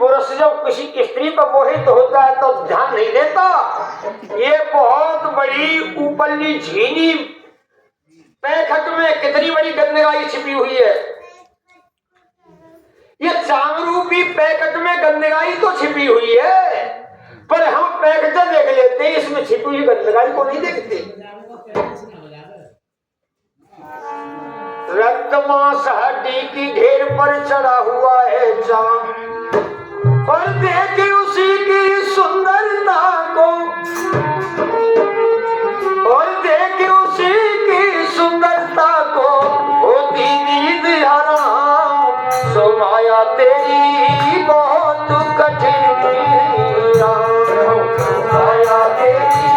पुरुष जब किसी स्त्री पर मोहित होता है तो ध्यान नहीं देता। ये बहुत बड़ी ऊपरली झीनी पैखट में कितनी बड़ी गंदगाई छिपी हुई है। ये चांद रूपी पैकेट में गंदगाई तो छिपी हुई है, पर हम पैकेट देख लेते हैं, इसमें छिपी हुई गंदगाई को नहीं देखते। रक्त मांस हड्डी की ढेर पर चढ़ा हुआ है चांद, और देखे उसी की सुंदरता को, और देखे उसी की सुंदरता को होती नींद हराम। सो माया तेरी बहुत कठिन, माया तेरी।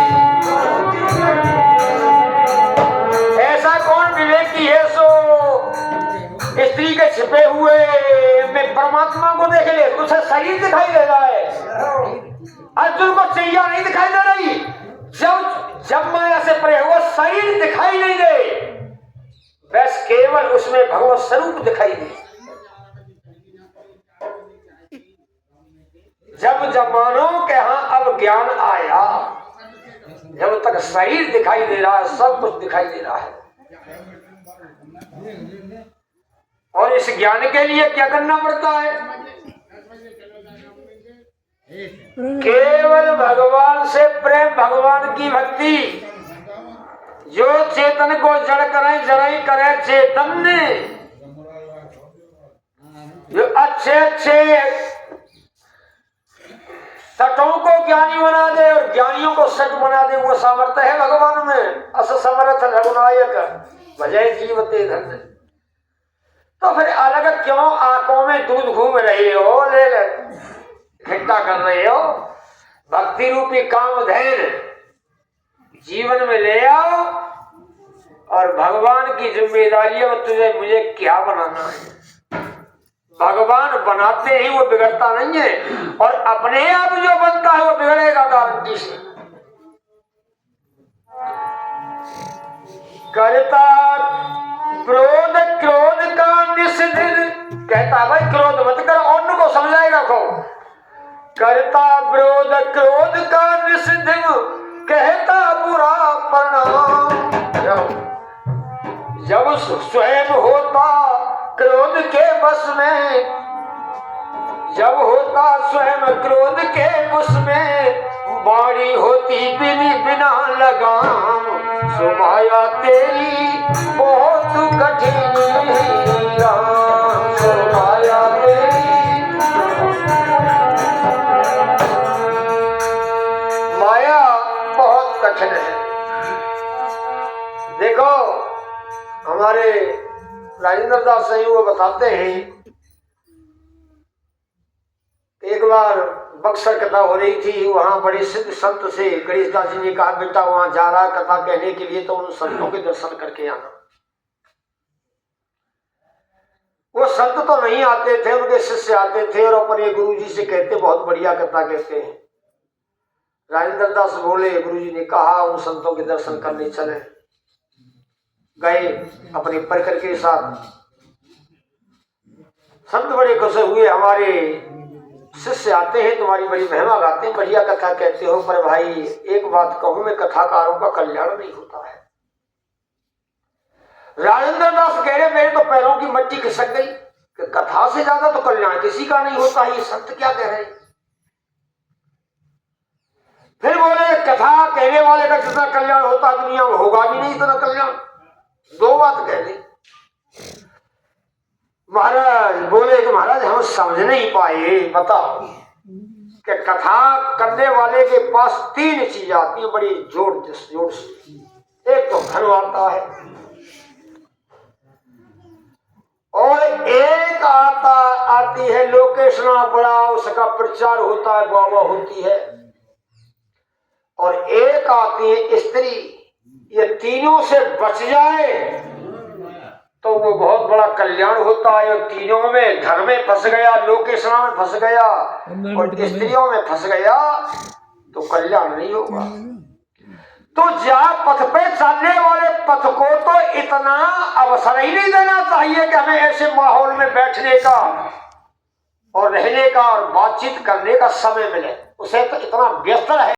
ऐसा कौन विवेकी है सो स्त्री के छिपे हुए में परमात्मा को देख ले, उसे शरीर दिखाई दे रहा है। अर्जुन को चैया नहीं दिखाई दे रही। जब माया से परे हुआ शरीर दिखाई नहीं दे, बस केवल उसमें भगवत स्वरूप दिखाई दे। जब जमानों के यहाँ अब ज्ञान आया, जब तक शरीर दिखाई दे रहा है, सब कुछ दिखाई दे रहा है। और इस ज्ञान के लिए क्या करना पड़ता है? केवल भगवान से प्रेम, भगवान की भक्ति। जो चेतन को जड़ करे, जड़ई करे चेतन। जो अच्छे अच्छे सटों को ज्ञानी बना दे और ज्ञानियों को सट बना दे, वो सामर्थ्य है भगवान में। अस समर्थ रघुनायक भजय जीवते धन्य। तो फिर अलग क्यों आंखों में दूध घूम रहे हो, ले ले इकट्ठा कर रहे हो? भक्ति रूपी कामधेन जीवन में ले आओ, और भगवान की जिम्मेदारी में तुझे मुझे क्या बनाना है। भगवान बनाते ही वो बिगड़ता नहीं है, और अपने आप जो बनता है वो बिगड़ेगा गारंटी से। करता क्रोध, क्रोध का निषेध, कहता भाई क्रोध मत कर, अन्य को समझाएगा कौन? करता विरोध क्रोध का निषेध, कहता बुरा प्रणाम। जब स्वयं होता क्रोध के बस में, जब होता स्वयं क्रोध के बस में, बाड़ी होती बिना लगाम। सो माया तेरी बहुत कठिन, सो माया तेरी। माया बहुत कठिन है। देखो हमारे राजेंद्र दास सही वो बताते हैं, एक बार बक्सर कथा हो रही थी, वहां बड़े सिद्ध संत से गणेश दास जी ने कहा बेटा वहां जा रहा कथा कहने के लिए, तो उन संतों के दर्शन करके आना। वो संत तो नहीं आते थे, उनके शिष्य आते थे और अपने गुरु जी से कहते बहुत बढ़िया कथा कहते हैं। राजेंद्र दास बोले, गुरु जी ने कहा उन संतों के दर्शन करने चले। गए अपने परिकर के साथ। संत बड़े खुश हुए, हमारे शिष्य आते हैं, तुम्हारी बड़ी महिमा गाते हैं, बढ़िया कथा कहते हो, पर भाई एक बात कहूं मैं, कथाकारों का कल्याण नहीं होता है। राजेंद्र दास कह रहे मेरे तो पैरों की मट्टी खिसक गई कि कथा से ज्यादा तो कल्याण किसी का नहीं होता। ये संत क्या कह रहे हैं? फिर बोले कथा कहने वाले का जितना कल्याण होता दुनिया में होगा भी नहीं इतना कल्याण। दो बात कह दी। महाराज बोले कि महाराज हम समझ नहीं पाए, बताओ कि कथा करने वाले के पास तीन चीज आती है बड़ी जोर से। एक तो धन आता है, और एक आती है लोकेशना, बड़ा उसका प्रचार होता है, वाह होती है, और एक आती है स्त्री। ये तीनों से बच जाए तो वो बहुत बड़ा कल्याण होता है। और तीनों में घर में फंस गया, लोकेशना में फंस गया और स्त्रियों में फंस गया तो कल्याण नहीं होगा। तो जा पथ पे चलने वाले पथ को तो इतना अवसर ही नहीं देना चाहिए कि हमें ऐसे माहौल में बैठने का, और रहने का और बातचीत करने का समय मिले, उसे तो इतना व्यस्त रहे